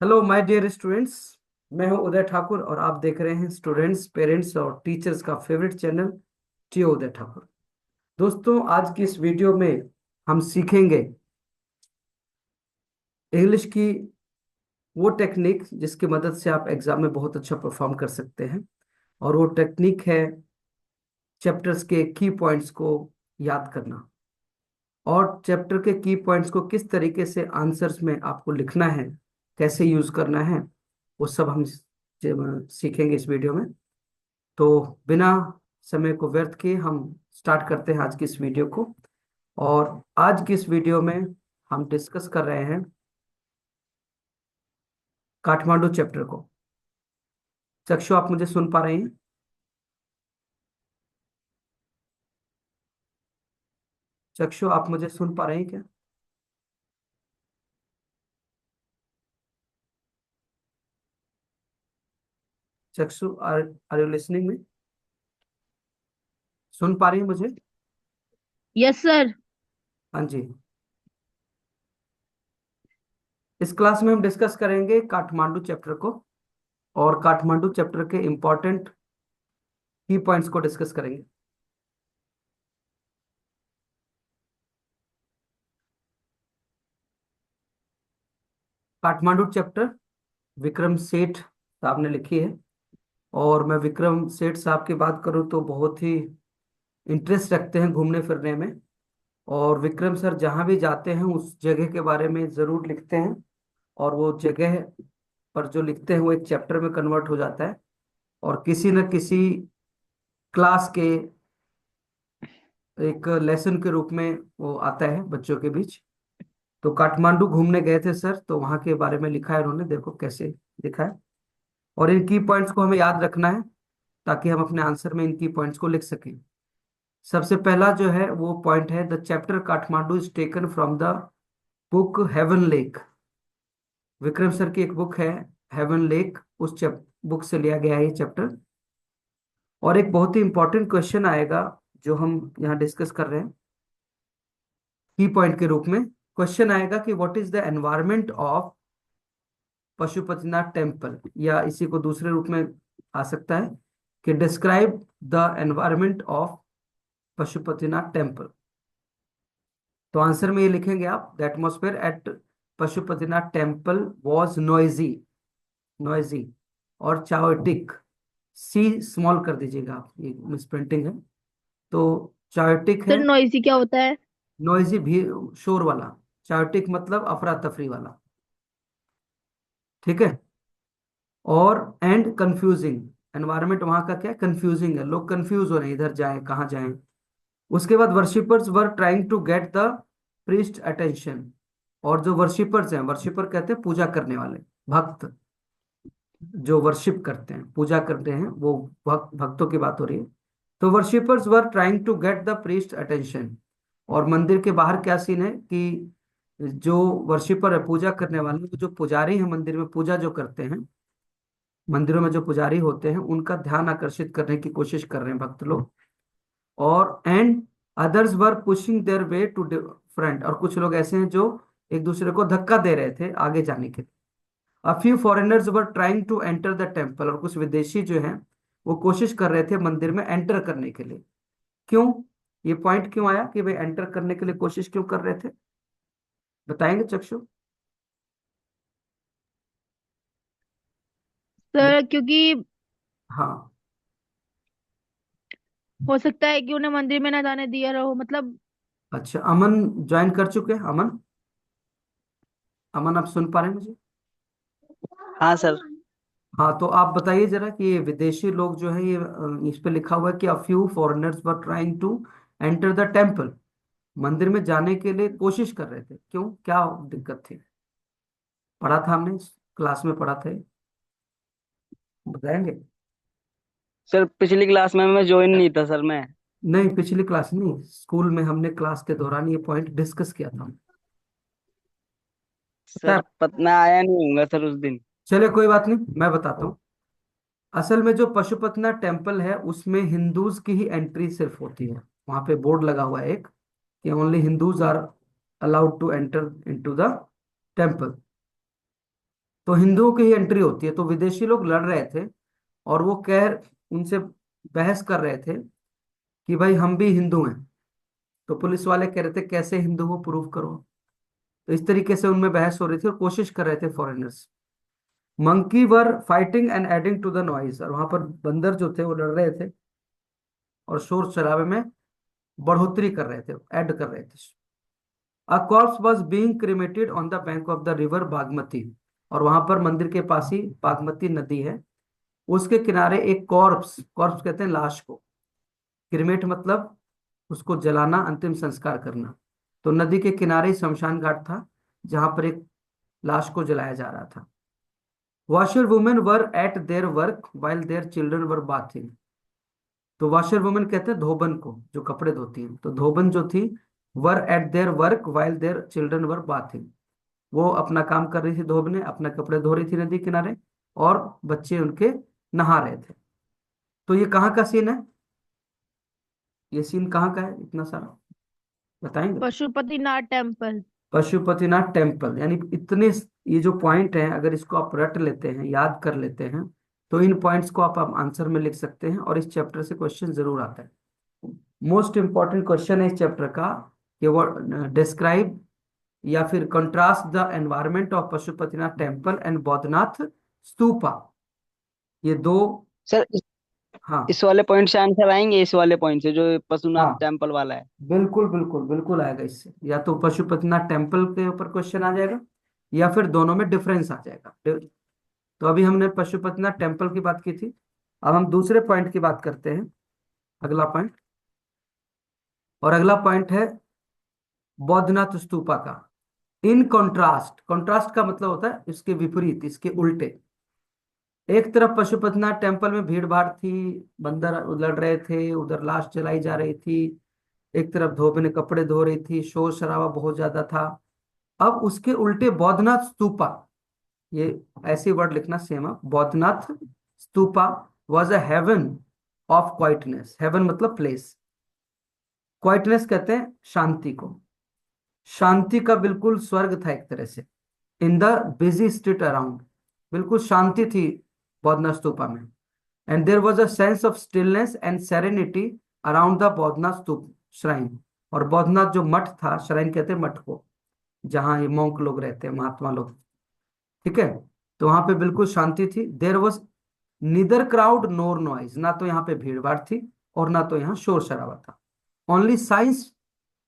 Hello my dear students. मैं हूं उदय ठाकुर और आप देख रहे हैं स्टूडेंट्स पेरेंट्स और टीचर्स का फेवरेट चैनल टी उदय ठाकुर। दोस्तों, आज की इस वीडियो में हम सीखेंगे इंग्लिश की वो टेक्निक जिसकी मदद से आप एग्जाम में बहुत अच्छा परफॉर्म कर सकते हैं। और वो टेक्निक है चैप्टर्स के की पॉइंट्स को याद करना, और चैप्टर के की पॉइंट्स को किस तरीके से आंसर्स में आपको लिखना है, कैसे यूज करना है, वो सब हम सीखेंगे इस वीडियो में। तो बिना समय को व्यर्थ किए हम स्टार्ट करते हैं आज की इस वीडियो को। और आज की इस वीडियो में हम डिस्कस कर रहे हैं काठमांडू चैप्टर को। चक्षु, आप मुझे सुन पा रहे हैं? चक्षु, आप मुझे सुन पा रहे हैं क्या? चक्षु, आर यू लिसनिंग में? सुन पा रही हैं मुझे? Yes sir. हाँ जी। इस क्लास में हम डिस्कस करेंगे काठमांडू चैप्टर को, और काठमांडू चैप्टर के इंपॉर्टेंट की पॉइंट्स को डिस्कस करेंगे। काठमांडू चैप्टर विक्रम सेठ साहब ने लिखी है। और मैं विक्रम सेठ साहब की बात करूं तो बहुत ही इंटरेस्ट रखते हैं घूमने फिरने में। और विक्रम सर जहां भी जाते हैं उस जगह के बारे में जरूर लिखते हैं, और वो जगह पर जो लिखते हैं वो एक चैप्टर में कन्वर्ट हो जाता है, और किसी न किसी क्लास के एक लेसन के रूप में वो आता है बच्चों के बीच। तो काठमांडू घूमने गए थे सर, तो वहां के बारे में लिखा है उन्होंने, देखो कैसे लिखा है। और इन की पॉइंट्स को हमें याद रखना है ताकि हम अपने आंसर में इन की पॉइंट्स को लिख सकें। सबसे पहला जो है वो पॉइंट है, the chapter Kathmandu is taken from the book Heaven Lake. Vikram sir की एक बुक है हेवन लेक, उस बुक से लिया गया है ये चैप्टर। और एक बहुत ही इंपॉर्टेंट क्वेश्चन आएगा जो हम यहाँ डिस्कस कर रहे हैं की पॉइंट के रूप में। क्वेश्चन आएगा कि what is the environment of Pashupatinath temple, या इसी को दूसरे रूप में आ सकता है कि describe the environment of Pashupatinath temple. तो आंसर में ये लिखेंगे आप, the atmosphere at Pashupatinath temple was noisy, noisy और चायोटिक। सी स्मॉल कर दीजिएगा आप, ये मिस प्रिंटिंग है। तो चायोटिक सर है, नॉइसी क्या होता है? नॉइजी भी शोर वाला, चायोटिक मतलब अफरा तफरी वाला। ठीक है। और एंड कंफ्यूजिंग, एनवायरमेंट वहां का क्या है, कंफ्यूजिंग है, लोग कंफ्यूज हो रहे हैं इधर जाएं कहाँ जाएं। उसके बाद worshippers were trying to get the priest attention. और जो वर्शिपर्स हैं, वर्शिपर कहते हैं पूजा करने वाले, भक्त जो वर्शिप करते हैं, पूजा करते हैं, वो भक्तों की बात हो रही है। तो worshippers were trying to get the priest attention. और मंदिर के बाहर क्या सीन है कि जो वर्शिपर है, पूजा करने वाले, जो पुजारी हैं मंदिर में पूजा जो करते हैं, मंदिरों में जो पुजारी होते हैं, उनका ध्यान आकर्षित करने की कोशिश कर रहे हैं भक्त लोग। और and others were pushing their way to front, और कुछ लोग ऐसे हैं जो एक दूसरे को धक्का दे रहे थे आगे जाने के लिए। A few foreigners were trying to enter the temple, और कुछ विदेशी जो हैं वो कोशिश कर रहे थे मंदिर में एंटर करने के लिए। क्यों? ये पॉइंट क्यों आया कि भाई एंटर करने के लिए कोशिश क्यों कर रहे थे? बताएंगे चक्षु? सर क्योंकि हाँ। हो सकता है कि उन्हें मंदिर में ना जाने दिया रहो, मतलब। अच्छा, अमन ज्वाइन कर चुके हैं? अमन, अमन आप सुन पा रहे हैं मुझे? हाँ सर। हाँ, तो आप बताइए जरा कि ये विदेशी लोग जो है, ये इस पे लिखा हुआ है कि a few foreigners were trying to enter the temple, मंदिर में जाने के लिए कोशिश कर रहे थे, क्यों, क्या दिक्कत थी? पढ़ा था हमने, क्लास में पढ़ा था ये, बताएंगे? सर पिछली क्लास में मैं ज्वाइन नहीं था सर मैं। नहीं, पिछली क्लास नहीं, स्कूल में हमने क्लास के दौरान ये पॉइंट डिस्कस किया था, पता है? सर मैं आया नहीं हूँगा सर उस दिन। चलिए कोई बात नहीं, मैं बताता हूँ। असल में जो पशुपतिनाथ टेम्पल है उसमें हिंदूज की ही एंट्री सिर्फ होती है। वहां पे बोर्ड लगा हुआ है एक कि only Hindus are allowed to enter into the temple. तो हिंदुओं की ही एंट्री होती है। तो विदेशी लोग लड़ रहे थे और वो कह उनसे बहस कर रहे थे कि भाई हम भी हिंदू हैं। तो पुलिस वाले कह रहे थे कैसे हिंदू हो, प्रूव करो। तो इस तरीके से उनमें बहस हो रही थी और कोशिश कर रहे थे foreigners. Monkey were fighting and adding to the noise, और वहां पर बंदर जो थे वो लड़ रहे थे और शोर शराबे में बढ़ोतरी कर रहे थे, ऐड कर रहे थे। A corpse was being cremated on the bank of the river Bagmati, और वहां पर मंदिर के पास ही बागमती नदी है, उसके किनारे एक कॉर्प्स, कॉर्प्स कहते हैं लाश को, क्रिमेट मतलब उसको जलाना, अंतिम संस्कार करना। तो नदी के किनारे ही शमशान घाट था जहां पर एक लाश को जलाया जा रहा था। Washer women were at their work while their children were bathing. तो वॉशर वुमेन कहते हैं धोबन को, जो कपड़े धोती हैं। तो धोबन जो थी, were at their work while their children were bathing, वो अपना काम कर रही थी, धोबने अपने कपड़े धो रही थी नदी किनारे, और बच्चे उनके नहा रहे थे। तो ये कहाँ का सीन है? ये सीन कहाँ का है इतना सारा, बताएंगे? पशुपतिनाथ टेम्पल। पशुपतिनाथ टेम्पल, यानी इतने, ये जो पॉइंट हैं अगर इसको आप रट लेते हैं, याद कर लेते हैं, तो इन पॉइंट्स को आप आंसर में लिख सकते हैं और इस चैप्टर से क्वेश्चन जरूर आता है। मोस्ट इंपॉर्टेंट क्वेश्चन है इस चैप्टर का कि वो डिस्क्राइब या फिर contrast the environment of Pashupatinath temple and Boudhanath stupa, ये दो। सर हाँ। इस वाले पॉइंट से आंसर आएंगे, इस वाले पॉइंट से जो पशुनाथ हाँ टेम्पल वाला है। बिल्कुल बिल्कुल बिल्कुल आएगा इससे, या तो पशुपतिनाथ टेम्पल के ऊपर क्वेश्चन आ जाएगा या फिर दोनों में डिफरेंस आ जाएगा। तो अभी हमने पशुपतिनाथ टेम्पल की बात की थी, अब हम दूसरे पॉइंट की बात करते हैं, अगला पॉइंट। और अगला पॉइंट है बौद्धनाथ स्तूपा का। इन कॉन्ट्रास्ट, कॉन्ट्रास्ट का मतलब होता है इसके विपरीत, इसके उल्टे। एक तरफ पशुपतिनाथ टेम्पल में भीड़ भाड़ थी, बंदर लड़ रहे थे, उधर लाश जलाई जा रही थी, एक तरफ धोबी ने कपड़े धो रही थी, शोर शराबा बहुत ज्यादा था। अब उसके उल्टे बौद्धनाथ स्तूपा, ये ऐसे वर्ड लिखना सेम है, Boudhanath stupa was a haven of quietness. Haven मतलब प्लेस, क्वाइटनेस कहते हैं शांति को, शांति का बिल्कुल स्वर्ग था एक तरह से। In the busy street around, बिल्कुल शांति थी बौद्धनाथ स्तूपा में। And there was a sense of stillness and serenity around the Boudhanath stupa shrine. और बौद्धनाथ जो मठ था, श्राइन कहते हैं मठ को, जहाँ ये मॉन्क लोग रहते हैं, महात्मा लोग, ठीक है। तो वहां पे बिल्कुल शांति थी। There was neither crowd nor noise, ना तो यहाँ पे भीड़ भाड़ थी और ना तो यहाँ शोर शराबा था। Only science,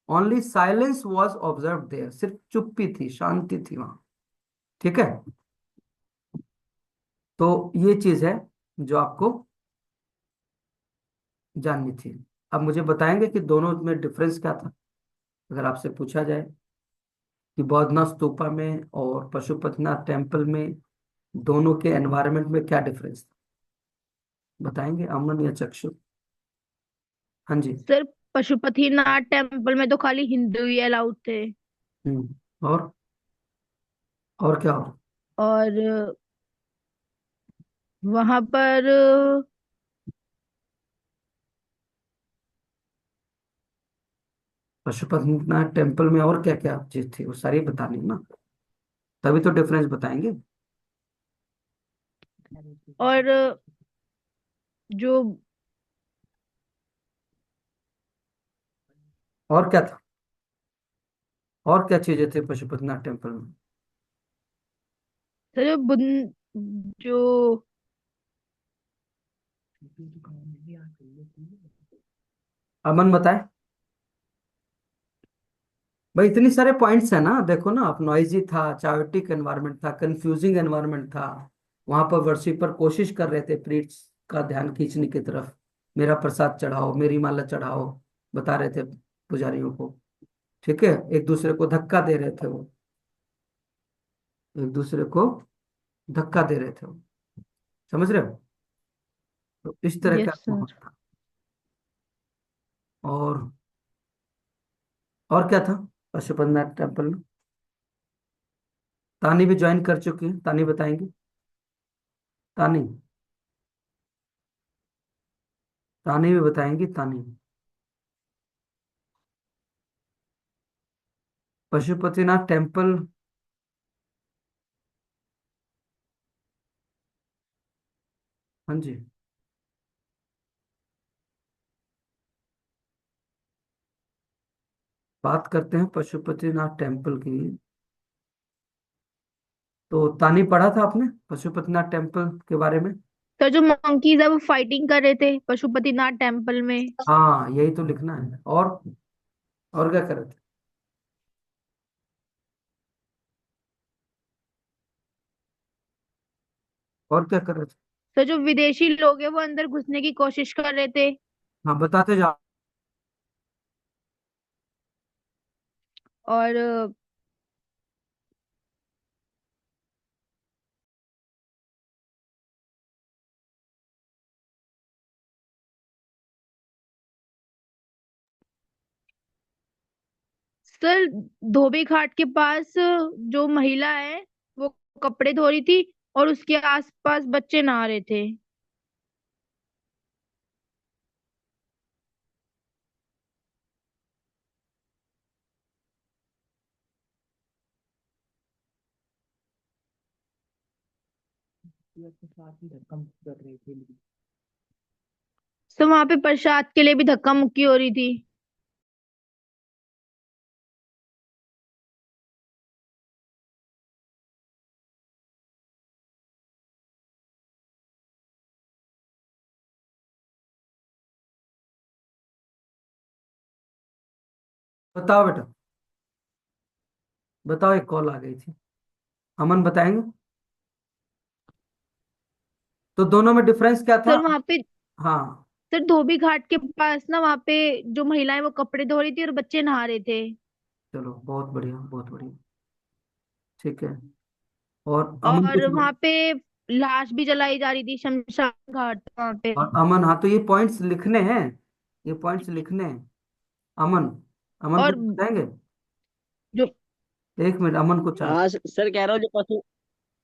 only silence was observe there, सिर्फ चुप्पी थी, शांति थी वहां, ठीक है। तो ये चीज है जो आपको जाननी थी। अब मुझे बताएंगे कि दोनों में डिफरेंस क्या था, अगर आपसे पूछा जाए कि बौद्धनाथ स्तूपा में और पशुपतिनाथ टेम्पल में दोनों के एनवायरनमेंट में क्या डिफरेंस था, बताएंगे अमन या चक्षु? हाँ जी। सर पशुपतिनाथ टेम्पल में तो खाली हिंदू ही अलाउड थे। और क्या और? और वहां पर पशुपतिनाथ टेम्पल में और क्या क्या चीज थी, वो सारी बतानी है ना, तभी तो डिफरेंस बताएंगे। और जो और क्या था, और क्या चीजें थी पशुपतिनाथ टेम्पल में? सर जो जो अमन बताए। भाई इतनी सारे पॉइंट्स है ना, देखो ना आप, नॉइजी था, चायोटिक एनवायरनमेंट था, कंफ्यूजिंग एनवायरनमेंट था, वहां पर वर्शिपर कोशिश कर रहे थे प्रीस्ट का ध्यान खींचने की तरफ, मेरा प्रसाद चढ़ाओ, मेरी माला चढ़ाओ, बता रहे थे पुजारियों को, ठीक है। एक दूसरे को धक्का दे रहे थे वो, एक दूसरे को धक्का दे रहे थे वो, समझ रहे हो? तो इस तरह का यस माहौल सर। था। और क्या था पशुपतिनाथ टेम्पल में? तानी भी ज्वाइन कर चुकी है, तानी बताएंगे। तानी, तानी भी बताएंगी, तानी। पशुपतिनाथ टेम्पल हाँ जी। बात करते हैं पशुपतिनाथ टेम्पल की। तो तानी पढ़ा था आपने पशुपतिनाथ टेम्पल के बारे में? तो जो मंकीज है वो फाइटिंग कर रहे थे पशुपतिनाथ टेम्पल में। हाँ, यही तो लिखना है। और क्या कर रहे थे? और क्या कर रहे थे? तो जो विदेशी लोग हैं वो अंदर घुसने की कोशिश कर रहे थे। हाँ, बताते जाओ। और सर, धोबी घाट के पास जो महिला है वो कपड़े धो रही थी और उसके आसपास बच्चे नहा रहे थे। तो वहां पे प्रसाद के लिए भी धक्का मुक्की हो रही थी। बताओ बेटा, बताओ। एक कॉल आ गई थी। अमन बताएंगे। तो दोनों में डिफरेंस क्या था? सर वहां पे हाँ। सर धोबी घाट के पास ना, वहां पे जो महिलाएं वो कपड़े धो रही थी और बच्चे नहा रहे थे। चलो, बहुत बढ़िया, बहुत बढ़िया। ठीक है। और अमन और कुछ वहां पे लाश भी जलाई जा रही थी, शमशान घाट वहां पे। और अमन, हाँ, तो ये पॉइंट्स लिखने हैं। ये पॉइंट्स लिखने हैं। अमन, अमन और कुछ बताएंगे? जो एक मिनट, अमन को चांस। हाँ सर कह रहा हूँ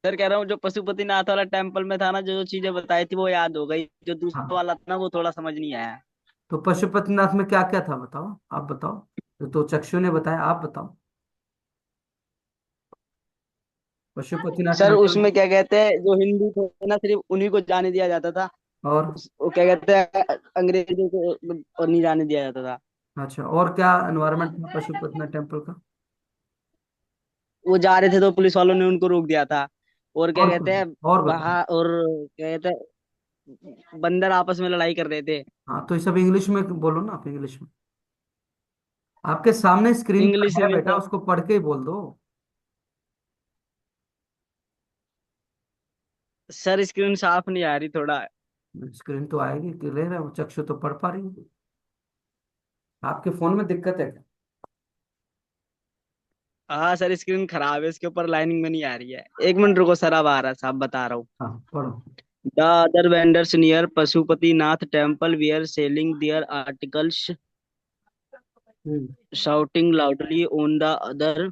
सर कह रहा हूँ जो पशुपतिनाथ वाला टेम्पल में था ना, जो जो चीजें बताई थी वो याद हो गई, जो दूसरा हाँ, वाला था ना वो थोड़ा समझ नहीं आया। तो पशुपतिनाथ में क्या क्या था बताओ, आप बताओ। तो चक्षु ने बताया, आप बताओ। Pashupatinath sir temple. उसमें क्या कहते हैं, जो हिंदू थे ना सिर्फ उन्हीं को जाने दिया जाता था। और वो क्या कहते हैं, अंग्रेजों को और नहीं जाने दिया जाता था। अच्छा, और क्या एनवायरनमेंट था पशुपतिनाथ टेम्पल का? वो जा रहे थे तो पुलिस वालों ने उनको रोक दिया था। और क्या और कहते हैं, क्या? और बताओ। वहां और क्या कहते हैं, बंदर आपस में लड़ाई कर रहे थे। हाँ, तो ये सब इंग्लिश में बोलो ना, आप इंग्लिश में। आपके सामने स्क्रीन इंग्लिश पर है में बेटा, सर। उसको पढ़ के ही बोल दो। सर स्क्रीन साफ नहीं आ रही थोड़ा। स्क्रीन तो आएगी, क्लियर है, वो चक्षु तो पढ़ पा रही है। आपके फोन में दिक्कत है क्या? हाँ सर स्क्रीन खराब है, इसके ऊपर लाइनिंग में नहीं आ रही है। एक मिनट रुको सर, अब आ रहा है साहब, बता रहा हूँ। हाँ, पढ़ो। The other vendors near Pashupatinath temple were selling their articles, hmm. shouting loudly. On the other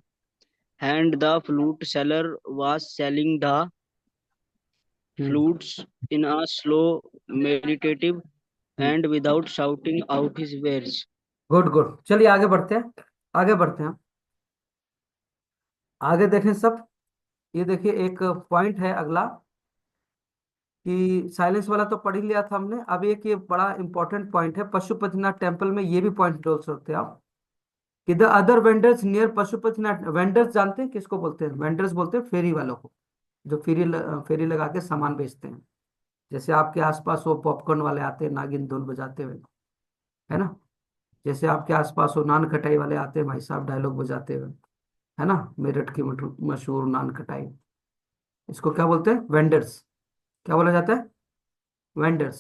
hand, the flute seller was selling the hmm. flutes in a slow, meditative, and without shouting out his wares. Good good, चलिए आगे बढ़ते हैं। आगे बढ़ते हैं। आगे देखें सब। ये देखिए, एक पॉइंट है अगला, कि साइलेंस वाला तो पढ़ ही लिया था हमने। अब एक ये बड़ा इंपॉर्टेंट पॉइंट है पशुपतिनाथ टेम्पल में, ये भी पॉइंट जोड़ सकते हैं आप, कि the other vendors near Pashupatinath. Vendors जानते हैं किसको बोलते हैं? वेंडर्स बोलते हैं फेरी वालों को, जो फेरी लगा के सामान बेचते हैं। जैसे आपके आसपास वो पॉपकॉर्न वाले आते हैं नागिन धुन बजाते हुए, है ना? जैसे आपके आसपास वो नान खटाई वाले आते हैं भाई साहब, डायलॉग बजाते हुए, है ना? मेरठ की मशहूर नान खटाई। इसको क्या बोलते हैं? वेंडर्स। क्या बोला जाता है? वेंडर्स।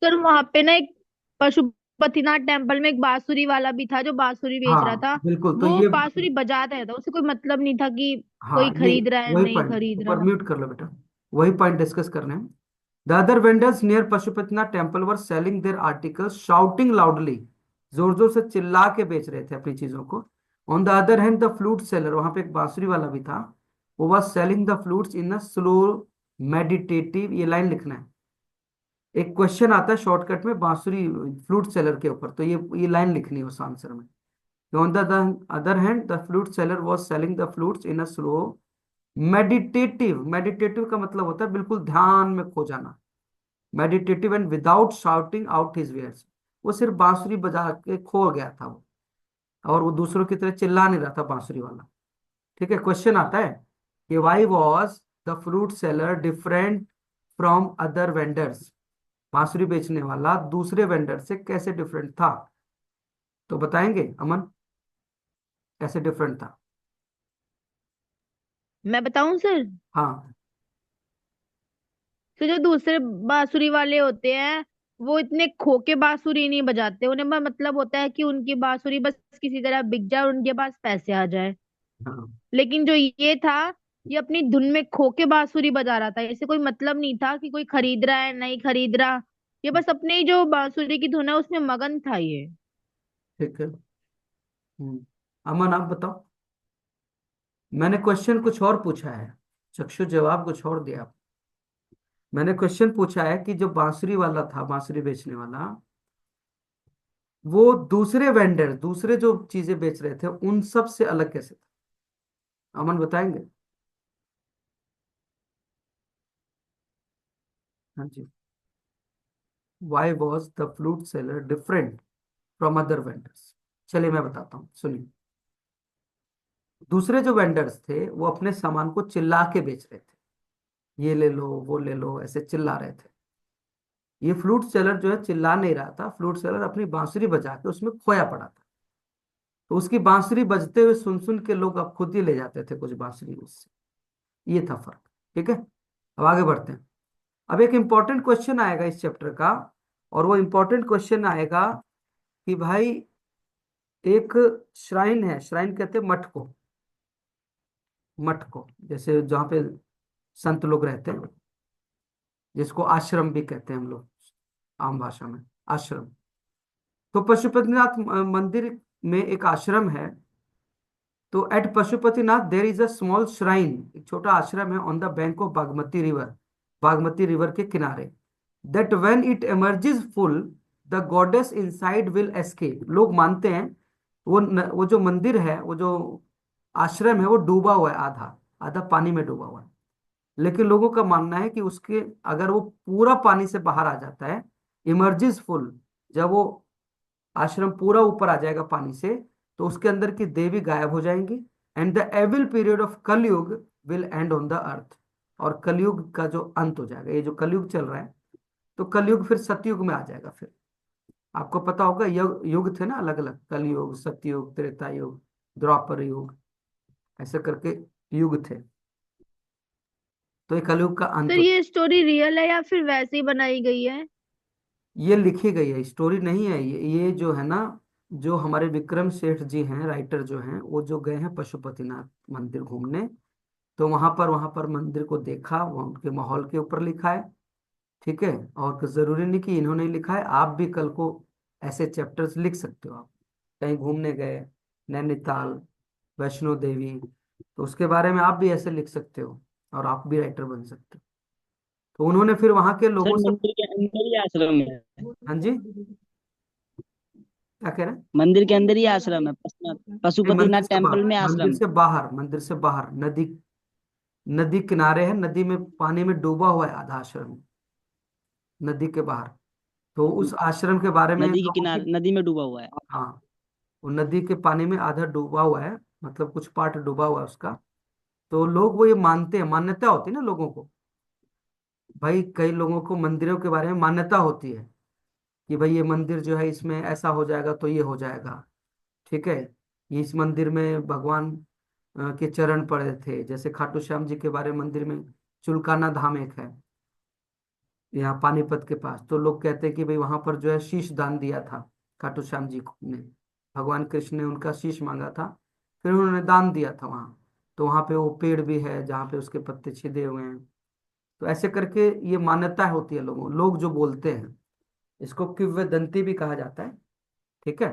सर वहां पे ना एक पशुपतिनाथ टेम्पल में एक बांसुरी वाला भी था जो बांसुरी बेच रहा हाँ, था। बिल्कुल। तो वो ये, बांसुरी बजाता रहता, उसे कोई मतलब नहीं था कि कोई हाँ, ये खरीद रहा है वही नहीं पॉइंट, खरीद ऊपर रहा। म्यूट कर लो बेटा। वही पॉइंट डिस्कस करने हैं। The other vendors near Pashupatinath temple were selling their articles shouting loudly. जोर जोर से चिल्ला के बेच रहे थे अपनी चीजों को। On the other hand the flute seller, वहां पे एक बांसुरी वाला भी था, वो was selling the flutes in a slow meditative. ये लाइन लिखना है। एक क्वेश्चन आता है शॉर्टकट में बांसुरी फ्लूट सेलर के ऊपर, तो ये लाइन लिखनी है उस आंसर में। On the other hand the flute seller was selling the flutes in a slow meditative. Meditative का मतलब होता है बिल्कुल ध्यान में खो जाना। Meditative and without shouting out his wares. वो सिर्फ बांसुरी बजा के खो गया था वो, और वो दूसरों की तरह चिल्ला नहीं रहा था बांसुरी वाला। ठीक है, क्वेश्चन आता है कि Y was the fruit seller different from other vendors. बांसुरी बेचने वाला दूसरे वेंडर से कैसे डिफरेंट था? तो बताएंगे अमन, कैसे डिफरेंट था? मैं बताऊं सर? हाँ। तो जो दूसरे बांसुरी वाले होते हैं, वो इतने खो के बांसुरी नहीं बजाते। उन्हें मतलब होता है कि उनकी बांसुरी बस किसी तरह बिक जाए और उनके पास पैसे आ जाए। हाँ। लेकिन जो ये था, ये अपनी धुन में खो के बांसुरी बजा रहा था। इसे कोई मतलब नहीं था कि कोई खरीद रहा है नहीं खरीद रहा। ये बस अपनी जो बांसुरी की धुन है उसमें मगन था ये। ठीक है। अमन आप बताओ। मैंने क्वेश्चन कुछ और पूछा है, चक्षु जवाब कुछ और दिया। मैंने क्वेश्चन पूछा है कि जो बांसुरी वाला था, बांसुरी बेचने वाला, वो दूसरे वेंडर, दूसरे जो चीजें बेच रहे थे उन सब से अलग कैसे था? अमन बताएंगे? हाँ जी। Why was the fruit seller different from other vendors? चलिए मैं बताता हूँ, सुनिए। दूसरे जो वेंडर्स थे वो अपने सामान को चिल्ला के बेच रहे थे, ये ले लो वो ले लो, ऐसे चिल्ला रहे थे। ये फ्लूट सेलर जो है चिल्ला नहीं रहा था, फ्लूट सेलर अपनी बांसुरी बजा के उसमें खोया पड़ा था। तो उसकी बांसुरी बजते हुए सुन सुन के लोग अब खुद ही ले जाते थे कुछ बांसुरी उससे। ये था फर्क। ठीक है, अब आगे बढ़ते हैं। अब एक इंपॉर्टेंट क्वेश्चन आएगा इस चैप्टर का, और वो इंपॉर्टेंट क्वेश्चन आएगा कि भाई, एक श्राइन है, श्राइन कहते हैं मठ को, मठ को, जैसे जहाँ पे संत लोग रहते हैं, जिसको आश्रम भी कहते हैं हम लोग आम भाषा में, आश्रम। तो पशुपतिनाथ मंदिर में एक आश्रम है। तो at Pashupatinath there is a small shrine, एक छोटा आश्रम है on the bank of Bagmati river, Bagmati river के किनारे। That when it emerges full the goddess inside will escape. लोग मानते हैं वो जो मंदिर है, वो जो आश्रम है, वो डूबा हुआ है, आधा आधा पानी में डूबा हुआ है। लेकिन लोगों का मानना है कि उसके, अगर वो पूरा पानी से बाहर आ जाता है, इमर्जेस फुल, जब वो आश्रम पूरा ऊपर आ जाएगा पानी से, तो उसके अंदर की देवी गायब हो जाएंगी, and the evil period of Kalyug will end on the earth. और कलयुग का जो अंत हो जाएगा, ये जो कलयुग चल रहा है, तो कलयुग फिर सतयुग में आ जाएगा फिर। आपको पता होगा युग युग थे ना अलग अलग, कलयुग, सतयुग, त्रेता युग, द्वापर युग, ऐसे करके युग थे। तो ये कलयुग का अंत सर हो। ये स्टोरी रियल है या फिर वैसे ही बनाई गई है? ये लिखी गई है, स्टोरी नहीं है ये जो है ना, जो हमारे विक्रम सेठ जी हैं, राइटर जो हैं, वो जो गए हैं पशुपतिनाथ मंदिर घूमने, तो वहां पर मंदिर को देखा, वहाँ उनके माहौल के ऊपर लिखा है। ठीक है, और जरूरी नहीं कि इन्होंने ही लिखा है, आप भी कल को ऐसे चैप्टर्स लिख सकते हो। आप कहीं घूमने गए, नैनीताल, वैष्णो देवी, तो उसके बारे में आप भी ऐसे लिख सकते हो, और आप भी राइटर बन सकते हो। तो उन्होंने फिर वहां के सर लोगों से। मंदिर के अंदर ही आश्रम है? हाँ जी, क्या कह रहे हैं? मंदिर के अंदर ही आश्रम है, नहीं, मंदिर पशुपतिनाथ से बाहर, टेम्पल में मंदिर आश्रम है? से बाहर, मंदिर से बाहर, नदी, नदी किनारे है, नदी में पानी में डूबा हुआ है आधा आश्रम, नदी के बाहर। तो उस आश्रम के बारे में नदी के लोगों की, किनारे नदी में डूबा हुआ है? हाँ, वो नदी के पानी में आधा डूबा हुआ है, मतलब कुछ पार्ट डूबा हुआ है उसका। तो लोग वो ये मानते हैं, मान्यता होती है ना लोगों को, भाई कई लोगों को मंदिरों के बारे में मान्यता होती है कि भाई ये मंदिर जो है, इसमें ऐसा हो जाएगा तो ये हो जाएगा। ठीक है, ये इस मंदिर में भगवान के चरण पड़े थे, जैसे खाटू श्याम जी के बारे में मंदिर में चुलकाना धाम एक है यहाँ पानीपत के पास। तो लोग कहते हैं कि भाई वहां पर जो है शीश दान दिया था खाटू श्याम जी ने, भगवान कृष्ण ने उनका शीश मांगा था, फिर उन्होंने दान दिया था वहां। तो वहां पे वो पेड़ भी है जहाँ पे उसके पत्ते छिदे हुए हैं। तो ऐसे करके ये मान्यता होती है, लोगों, लोग जो बोलते हैं, इसको किंवदंती भी कहा जाता है। ठीक है,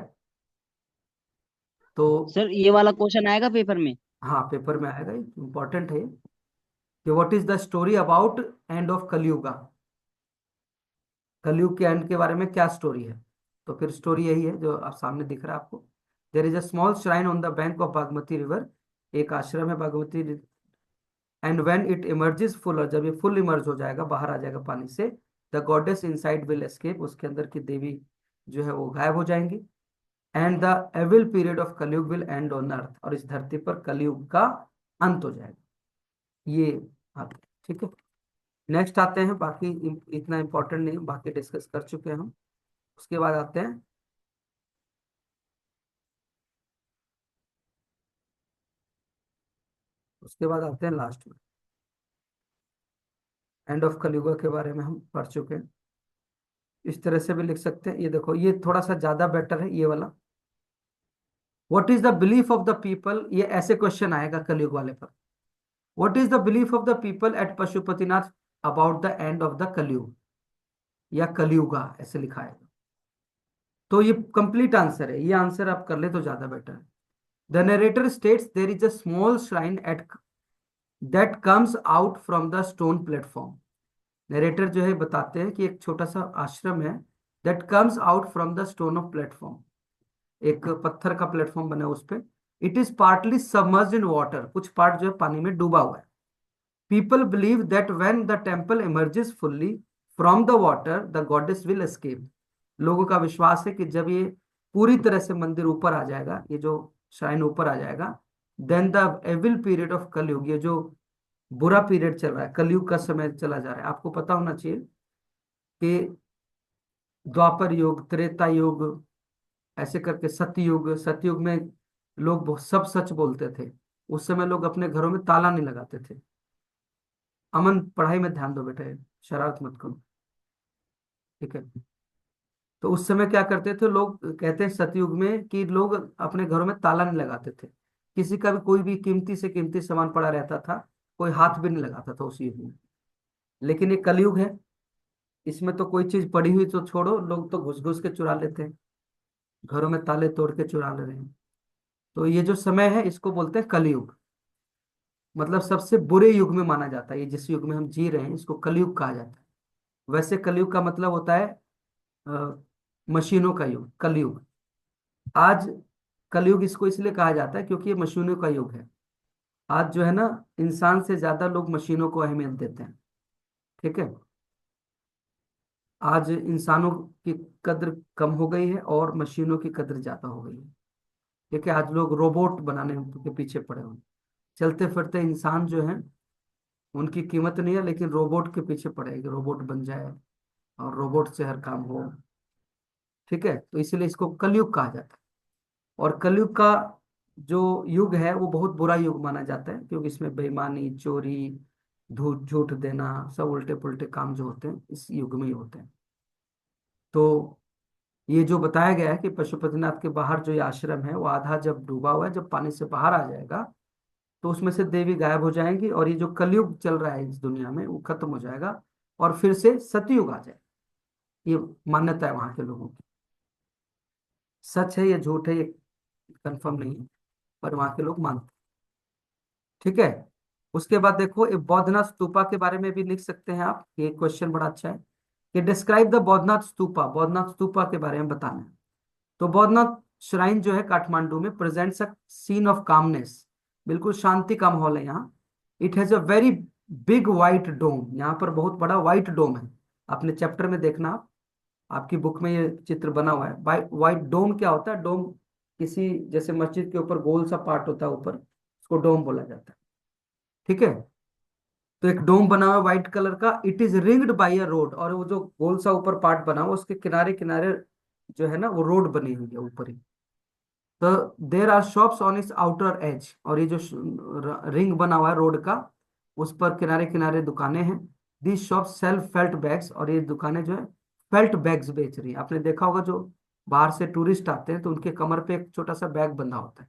तो सर ये वाला क्वेश्चन आएगा पेपर में? हाँ, पेपर में आएगा, इंपॉर्टेंट है ये, कि what is the story about end of Kalyuga, कलयुग के एंड के बारे में क्या स्टोरी है। तो फिर स्टोरी यही है जो आप सामने दिख रहा है आपको। देर is a small shrine on the bank of Bagmati river, एक आश्रम है Bagmati, and when it emerges full, और जब ये फुल इमर्ज हो जाएगा, बाहर आ जाएगा पानी से, the goddess inside will escape, उसके अंदर की देवी जो है वो गायब हो जाएंगी। And the evil period of Kalyug will end on earth, और इस धरती पर कलयुग का अंत हो जाएगा। ये आते हैं, ठीक है। नेक्स्ट आते हैं, बाकी इतना इंपॉर्टेंट नहीं है, बाकी डिस्कस कर चुके हैं हम। उसके बाद आते हैं लास्ट में, एंड ऑफ कलयुगा के बारे में हम पढ़ चुके हैं। इस तरह से भी लिख सकते हैं, ये देखो ये थोड़ा सा ज्यादा बेटर है ये वाला। What is the belief of the people, ये ऐसे क्वेश्चन आएगा कलयुग वाले पर। What is the belief of the people at Pashupatinath about the end of the कलयुग, या कलयुगा ऐसे लिखा है। तो ये कंप्लीट आंसर है, ये आंसर आप कर ले तो ज्यादा बेटर है। The narrator states there is a small shrine at that comes out from the stone platform. Narrator जो है बताते हैं कि एक छोटा सा आश्रम है, that comes out from the stone of platform, एक पत्थर का प्लेटफॉर्म बना है उस पे। It is partly submerged in water, कुछ पार्ट जो है पानी में डूबा हुआ है। People believe that when the temple emerges fully from the water the goddess will escape. लोगों का विश्वास है कि जब ये पूरी तरह से मंदिर ऊपर आ जाएगा, ये जो श्राइन ऊपर आ जाएगा, then the evil period of Kalyug, ये जो बुरा पीरियड चल रहा है, कलयुग का समय चला जा रहा है। आपको पता होना चाहिए कि द्वापर युग, त्रेता युग, ऐसे करके सतयुग, सतयुग में लोग सब सच बोलते थे। उस समय लोग अपने घरों में ताला नहीं लगाते थे। अमन, पढ़ाई में ध्यान दो बेटे, शरारत मत करो, ठीक है। तो उस समय क्या करते थे लोग, कहते हैं सतयुग में कि लोग अपने घरों में ताला नहीं लगाते थे। किसी का भी कोई भी कीमती से कीमती सामान पड़ा रहता था, कोई हाथ भी नहीं लगाता था उस युग में। लेकिन ये कलयुग है, इसमें तो कोई चीज पड़ी हुई तो छोड़ो, लोग तो घुस घुस के चुरा लेते हैं, घरों में ताले तोड़ के चुरा ले रहे हैं। तो ये जो समय है इसको बोलते हैं कलयुग, मतलब सबसे बुरे युग में माना जाता है। ये जिस युग में हम जी रहे हैं इसको कलयुग कहा जाता है। वैसे कलयुग का मतलब होता है अ, मशीनों का युग, कलयुग। आज कलयुग इसको इसलिए कहा जाता है क्योंकि ये मशीनों का युग है। आज जो है ना, इंसान से ज्यादा लोग मशीनों को अहमियत देते हैं, ठीक है। आज इंसानों की कद्र कम हो गई है और मशीनों की कद्र ज्यादा हो गई है, ठीक है। आज लोग रोबोट बनाने के पीछे पड़े हुए हैं। चलते फिरते इंसान जो है उनकी कीमत नहीं है, लेकिन रोबोट के पीछे पड़े हैं कि रोबोट बन जाए और रोबोट से हर काम हो, ठीक है। तो इसलिए इसको कलयुग कहा जाता है। और कलयुग का जो युग है वो बहुत बुरा युग माना जाता है, क्योंकि इसमें बेईमानी, चोरी, झूठ झूठ देना, सब उल्टे पुल्टे काम जो होते हैं इस युग में ही होते हैं। तो ये जो बताया गया है कि पशुपतिनाथ के बाहर जो ये आश्रम है वो आधा जब डूबा हुआ है, जब पानी से बाहर आ जाएगा तो उसमें से देवी गायब हो जाएंगी, और ये जो कलयुग चल रहा है इस दुनिया में वो खत्म हो जाएगा, और फिर से सतयुग आ जाएगा। ये मान्यता है वहां के लोगों की। सच है या झूठ है ये कंफर्म नहीं है, पर वहां के लोग मानते हैं, ठीक है। उसके बाद देखो, एक बौद्धनाथ स्तूपा के बारे में भी लिख सकते हैं आप, ये क्वेश्चन बड़ा अच्छा है कि डिस्क्राइब द बौद्धनाथ स्तूपा, बौद्धनाथ स्तूपा के बारे में बताना है। तो बौद्धनाथ श्राइन जो है काठमांडू में presents a scene of calmness, बिल्कुल शांति का माहौल है यहाँ। It has a very big white dome, यहाँ पर बहुत बड़ा व्हाइट डोम है। अपने चैप्टर में देखना आप, आपकी बुक में ये चित्र बना हुआ है। व्हाइट डोम क्या होता है? डोम किसी, जैसे मस्जिद के ऊपर गोल सा पार्ट होता है ऊपर, उसको डोम बोला जाता है, ठीक है। तो एक डोम बना हुआ है व्हाइट कलर का, it is ringed by a road, और वो जो गोल सा ऊपर पार्ट बना हुआ उसके किनारे किनारे जो है ना वो रोड बनी हुई है ऊपर ही। तो there are shops on its outer edge, और ये जो रिंग बना हुआ है रोड का, उस पर किनारे किनारे दुकानें हैं। This shop sell felt bags, और ये दुकानें जो है फेल्ट बैग्स बेच रही हैं। आपने देखा होगा जो बाहर से टूरिस्ट आते हैं तो उनके कमर पे एक छोटा सा बैग बंधा होता है,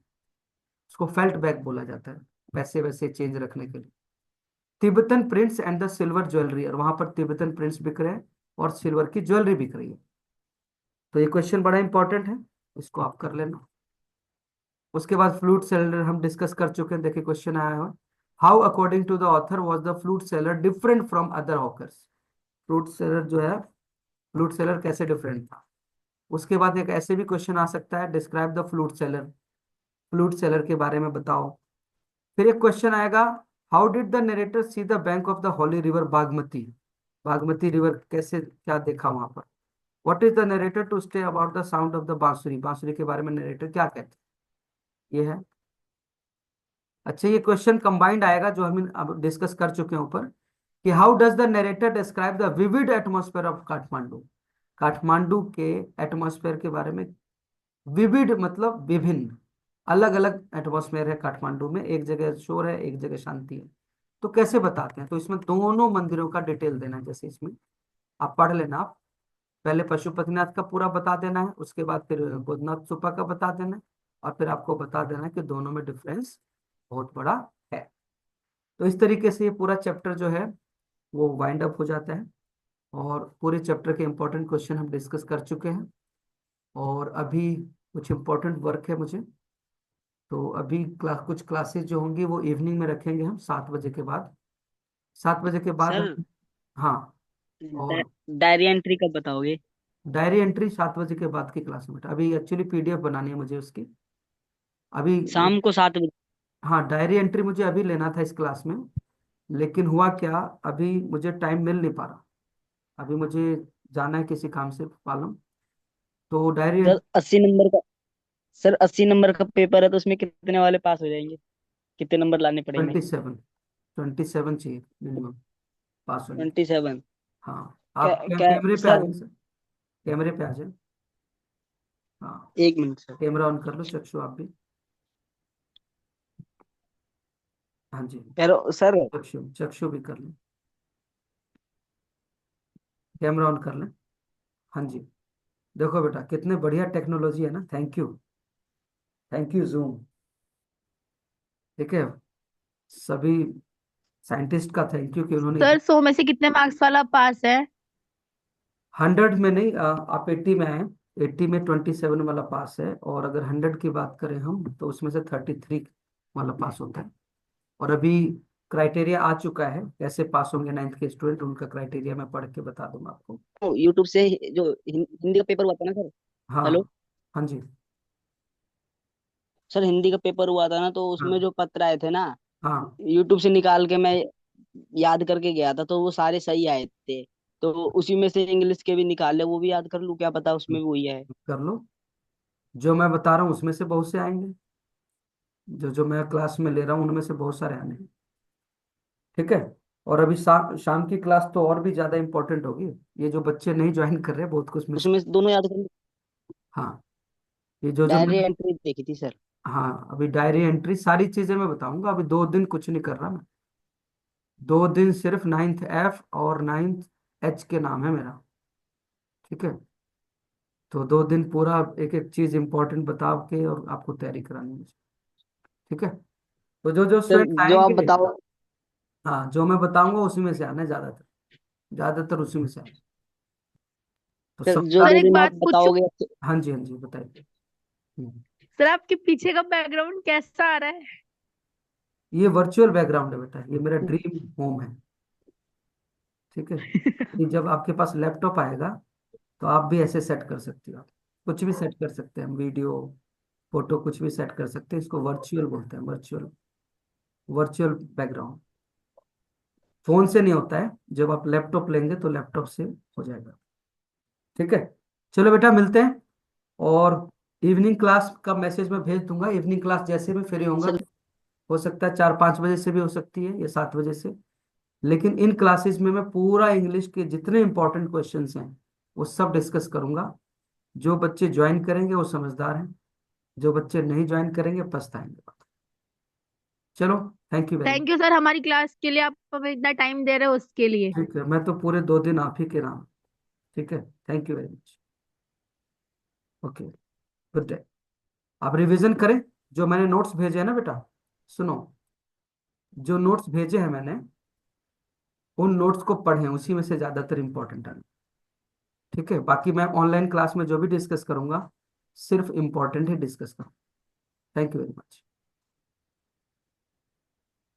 उसको फेल्ट बैग बोला जाता है, पैसे वैसे चेंज रखने के लिए। Tibetan prints and the silver jewellery, और वहां पर तिब्बतन प्रिंट्स बिक रहे हैं और सिल्वर की ज्वेलरी बिक रही है। तो ये क्वेश्चन बड़ा इंपॉर्टेंट है, इसको आप कर लेना। उसके बाद फ्लूट सेलर हम डिस्कस कर चुके हैं, देखिए क्वेश्चन आया है, how according to the author was the flute seller different from other hawkers. Flute seller जो है, फ्लूट सेलर कैसे डिफरेंट था। उसके बाद एक ऐसे भी क्वेश्चन आ सकता है, describe the flute seller, flute seller के बारे में बताओ। फिर एक क्वेश्चन आएगा, how did the narrator see the bank of the holy river Bagmati. Bagmati river कैसे, क्या देखा वहां पर? What is the narrator to stay about the sound of the bansuri, बांसुरी के बारे में नरेटर क्या कहते हैं, ये है। अच्छा, ये क्वेश्चन कंबाइंड आएगा जो हम अब डिस्कस कर चुके हैं ऊपर, कि how does the narrator describe the vivid atmosphere of Kathmandu, Kathmandu के एटमॉस्फेयर के बारे में। विविड मतलब विभिन्न, अलग अलग एटमॉस्फेयर है काठमांडू में, एक जगह शोर है, एक जगह शांति है। तो कैसे बताते हैं? तो इसमें दोनों मंदिरों का डिटेल देना है, जैसे इसमें आप पढ़ लेना। आप पहले पशुपतिनाथ का पूरा बता देना है, उसके बाद फिर बुधनाथ सुपा का बता देना है, और फिर आपको बता देना है कि दोनों में डिफरेंस बहुत बड़ा है। तो इस तरीके से ये पूरा चैप्टर जो है वो वाइंड अप हो जाता है, और पूरे चैप्टर के इंपॉर्टेंट क्वेश्चन हम डिस्कस कर चुके हैं। और अभी कुछ इंपॉर्टेंट वर्क है मुझे, तो अभी कुछ क्लासेस जो होंगी वो इवनिंग में रखेंगे हम 7 बजे के बाद। 7 बजे के बाद सर हम, हाँ। और डायरी एंट्री कब बताओगे? डायरी एंट्री 7 बजे के बाद की क्लास में बेटा, अभी एक्चुअली पीडीएफ बनानी है मुझे उसकी अभी। शाम को 7 बजे? हाँ, डायरी एंट्री मुझे अभी लेना था इस क्लास में, लेकिन हुआ क्या, अभी मुझे टाइम मिल नहीं पा रहा, अभी मुझे जाना है किसी काम से पालम। तो डायरी सर 80 नंबर का, सर 80 नंबर का पेपर है तो उसमें कितने वाले पास हो जाएंगे? कितने नंबर लाने पड़ेंगे? 27, 27 चाहिए मिनिमम पास होने के। 27? हाँ, क्या आप क्या कैमरे पे आ सर? जाए सर, कैमरे पे आ जाए। हाँ, 1 मिनट सर। कैमरा ऑन कर लो, चक्षु आप भी। हाँ जी, कह सर। चक्षु चक्षु भी कर लें, कैमरा ऑन कर लें। हाँ जी, देखो बेटा कितने बढ़िया टेक्नोलॉजी है ना, thank you, thank you zoom. ठीक है, सभी साइंटिस्ट का थैंक यू कि उन्होंने सर 100 में से कितने मार्क्स वाला पास है? 100 में नहीं, आप 80 में आए, 80 में 27 वाला पास है, और अगर 100 की बात करें हम तो उसमें से 33 वाला पास होता है। और अभी क्राइटेरिया आ चुका है, कैसे पास होंगे 9th के स्टूडेंट, उनका क्राइटेरिया मैं पढ़ के बता दूंगा आपको। तो यूट्यूब से जो हिंदी का पेपर हुआ था ना सर। हाँ हेलो। हाँ जी, सर हिंदी का पेपर हुआ था ना, तो उसमें हाँ जो पत्र आए थे ना, हाँ, यूट्यूब से निकाल के मैं याद करके गया था, तो वो सारे सही आए थे। तो उसी में से इंग्लिश के भी निकाले, वो भी याद कर लूं, क्या पता उसमें भी वही है। कर लो, जो मैं बता रहा हूँ उसमें से बहुत से आएंगे, जो जो मैं क्लास में ले रहा हूँ उनमें से बहुत सारे आने हैं। ठीक है, और अभी शाम की क्लास तो और भी ज्यादा इंपॉर्टेंट होगी, ये जो बच्चे नहीं ज्वाइन कर रहे बहुत कुछ मिस। उसमें से दोनों याद कर लूं। हाँ, ये जो जो डायरी मैं, एंट्री देखी थी सर। हाँ अभी डायरी एंट्री सारी चीजें मैं बताऊंगा, अभी 2 दिन कुछ नहीं कर रहा मैं, 2 दिन सिर्फ 9th F और 9th H के नाम है मेरा। ठीक है, तो 2 दिन पूरा एक एक चीज इंपॉर्टेंट बता के और आपको तैयारी करानी है मुझे। ठीक है, तो जो जो सर स्टूडेंट जो आप आएंगे, बताओ। हाँ जो मैं बताऊंगा उसी में से आना है, ज्यादातर ज्यादातर उसी में से आना है। तो सर जो सबका, सर दो एक दिन आप बात पूछूं? बताओगे हाँ जी हाँ जी बताइए। हम्म। सर आपके पीछे का बैकग्राउंड कैसा आ रहा है? ये वर्चुअल बैकग्राउंड है बेटा, ये मेरा ड्रीम होम है। ठीक है, कि जब आपके पास लैपटॉप आएगा तो आप भी ऐसे सेट कर सकते हो, आप कुछ भी सेट कर सकते हैं, वीडियो फोटो कुछ भी सेट कर सकते हैं, इसको वर्चुअल बोलते हैं, वर्चुअल, वर्चुअल बैकग्राउंड। फोन से नहीं होता है, जब आप लैपटॉप लेंगे तो लैपटॉप से हो जाएगा। ठीक है, चलो बेटा मिलते हैं, और इवनिंग क्लास का मैसेज मैं भेज दूंगा, इवनिंग क्लास जैसे मैं फ्री होऊंगा, सर। हो सकता है 4-5 बजे से भी हो सकती है या 7 बजे से, लेकिन इन क्लासेस में मैं पूरा इंग्लिश के जितने इंपॉर्टेंट क्वेश्चंस हैं वो सब डिस्कस करूंगा। जो बच्चे ज्वाइन करेंगे वो समझदार हैं, जो बच्चे नहीं ज्वाइन करेंगे पछताएंगे। चलो, thank you very much. Thank you sir, हमारी क्लास के लिए आप हमें इतना टाइम दे रहे हो उसके लिए। ठीक है, मैं तो पूरे 2 दिन आप ही के नाम। ठीक है, thank you very much. Okay, good day. आप रिवीजन करें, जो मैंने नोट्स भेजे हैं ना बेटा, सुनो, जो नोट्स भेजे हैं मैंने उन नोट्स को पढ़ें, उसी में से ज्यादातर इंपॉर्टेंट है। ठीक है, बाकी मैं ऑनलाइन क्लास में जो भी डिस्कस करूंगा सिर्फ इंपॉर्टेंट ही डिस्कस करूँ। Thank you very much.